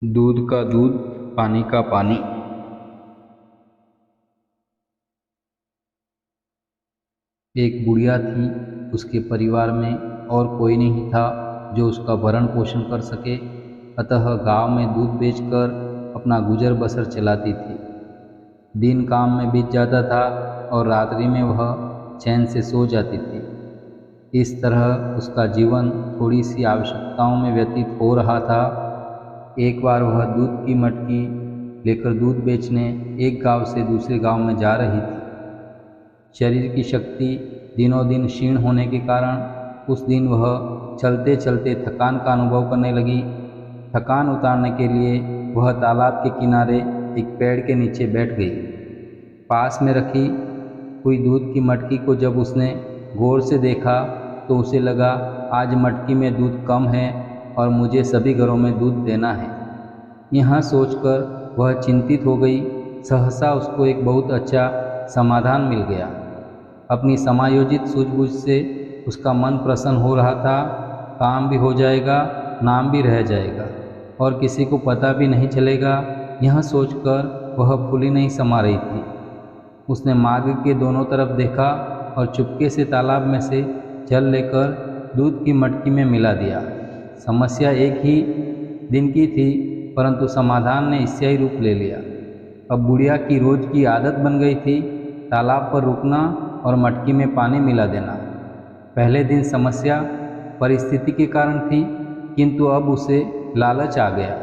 दूध का दूध, पानी का पानी। एक बुढ़िया थी। उसके परिवार में और कोई नहीं था जो उसका भरण पोषण कर सके, अतः गांव में दूध बेचकर अपना गुजर बसर चलाती थी। दिन काम में बीत जाता था और रात्रि में वह चैन से सो जाती थी। इस तरह उसका जीवन थोड़ी सी आवश्यकताओं में व्यतीत हो रहा था। एक बार वह दूध की मटकी लेकर दूध बेचने एक गांव से दूसरे गांव में जा रही थी। शरीर की शक्ति दिनों दिन क्षीण होने के कारण उस दिन वह चलते चलते थकान का अनुभव करने लगी। थकान उतारने के लिए वह तालाब के किनारे एक पेड़ के नीचे बैठ गई। पास में रखी हुई दूध की मटकी को जब उसने गौर से देखा तो उसे लगा आज मटकी में दूध कम है और मुझे सभी घरों में दूध देना है। यह सोचकर वह चिंतित हो गई। सहसा उसको एक बहुत अच्छा समाधान मिल गया। अपनी समायोजित सूझबूझ से उसका मन प्रसन्न हो रहा था। काम भी हो जाएगा, नाम भी रह जाएगा और किसी को पता भी नहीं चलेगा। यह सोचकर वह फूली नहीं समा रही थी। उसने मार्ग के दोनों तरफ देखा और चुपके से तालाब में से जल लेकर दूध की मटकी में मिला दिया। समस्या एक ही दिन की थी, परंतु समाधान ने ईसाई रूप ले लिया। अब बुढ़िया की रोज की आदत बन गई थी तालाब पर रुकना और मटकी में पानी मिला देना। पहले दिन समस्या परिस्थिति के कारण थी, किंतु अब उसे लालच आ गया।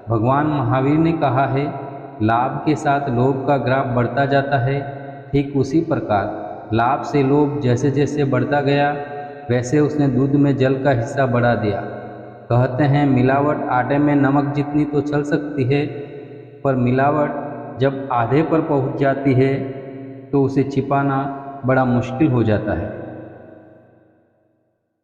भगवान महावीर ने कहा है, लाभ के साथ लोभ का ग्राफ बढ़ता जाता है। ठीक उसी प्रकार लाभ से लोभ जैसे जैसे बढ़ता गया, वैसे उसने दूध में जल का हिस्सा बढ़ा दिया। कहते हैं मिलावट आटे में नमक जितनी तो चल सकती है, पर मिलावट जब आधे पर पहुंच जाती है तो उसे छिपाना बड़ा मुश्किल हो जाता है।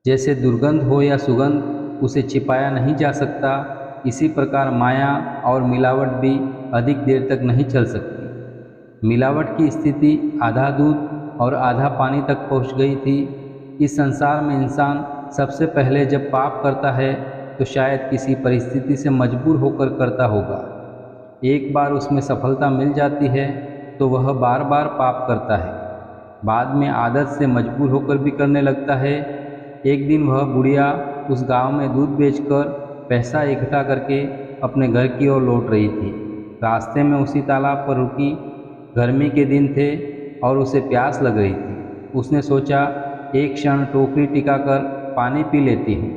जैसे दुर्गंध हो या सुगंध, उसे छिपाया नहीं जा सकता, इसी प्रकार माया और मिलावट भी अधिक देर तक नहीं चल सकती। मिलावट की स्थिति आधा दूध और आधा पानी तक पहुंच गई थी। इस संसार में इंसान सबसे पहले जब पाप करता है तो शायद किसी परिस्थिति से मजबूर होकर करता होगा। एक बार उसमें सफलता मिल जाती है तो वह बार बार पाप करता है। बाद में आदत से मजबूर होकर भी करने लगता है। एक दिन वह बुढ़िया उस गांव में दूध बेचकर पैसा इकट्ठा करके अपने घर की ओर लौट रही थी। रास्ते में उसी तालाब पर रुकी। गर्मी के दिन थे और उसे प्यास लग रही थी। उसने सोचा एक क्षण टोकरी टिकाकर पानी पी लेती हूँ।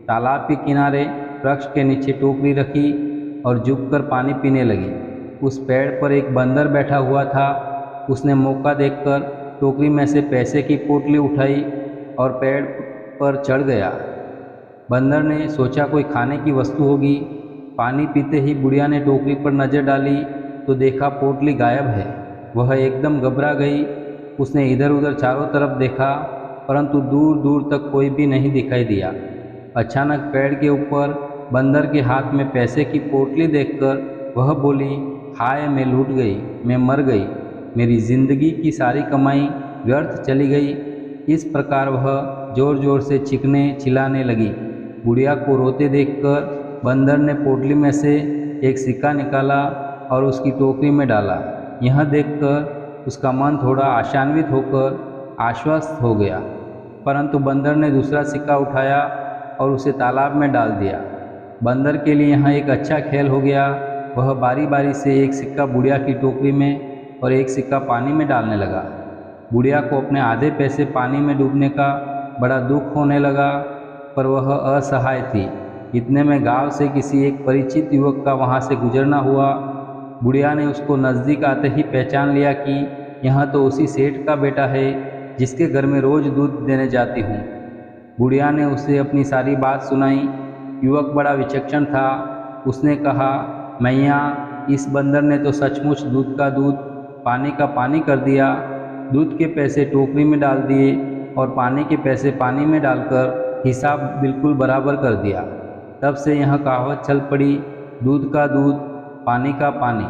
तालाब के किनारे वृक्ष के नीचे टोकरी रखी और झुककर पानी पीने लगी। उस पेड़ पर एक बंदर बैठा हुआ था। उसने मौका देखकर टोकरी में से पैसे की पोटली उठाई और पेड़ पर चढ़ गया। बंदर ने सोचा कोई खाने की वस्तु होगी। पानी पीते ही बुढ़िया ने टोकरी पर नज़र डाली तो देखा पोटली गायब है। वह एकदम घबरा गई। उसने इधर उधर चारों तरफ देखा, परंतु दूर दूर तक कोई भी नहीं दिखाई दिया। अचानक पेड़ के ऊपर बंदर के हाथ में पैसे की पोटली देखकर वह बोली, हाय मैं लूट गई, मैं मर गई, मेरी जिंदगी की सारी कमाई व्यर्थ चली गई। इस प्रकार वह जोर जोर से चीखने चिल्लाने लगी। बुढ़िया को रोते देखकर बंदर ने पोटली में से एक सिक्का निकाला और उसकी टोकरी में डाला। यह देखकर उसका मन थोड़ा आशान्वित होकर आश्वस्त हो गया, परंतु बंदर ने दूसरा सिक्का उठाया और उसे तालाब में डाल दिया। बंदर के लिए यह एक अच्छा खेल हो गया। वह बारी बारी से एक सिक्का बुढ़िया की टोकरी में और एक सिक्का पानी में डालने लगा। बुढ़िया को अपने आधे पैसे पानी में डूबने का बड़ा दुख होने लगा, पर वह असहाय थी। इतने में गांव से किसी एक परिचित युवक का वहां से गुजरना हुआ। बुढ़िया ने उसको नज़दीक आते ही पहचान लिया कि यह तो उसी सेठ का बेटा है जिसके घर में रोज दूध देने जाती हूँ। बुढ़िया ने उसे अपनी सारी बात सुनाई। युवक बड़ा विचक्षण था। उसने कहा, मैया, इस बंदर ने तो सचमुच दूध का दूध, पानी का पानी कर दिया। दूध के पैसे टोकरी में डाल दिए और पानी के पैसे पानी में डालकर हिसाब बिल्कुल बराबर कर दिया। तब से यह कहावत चल पड़ी, दूध का दूध, पानी का पानी।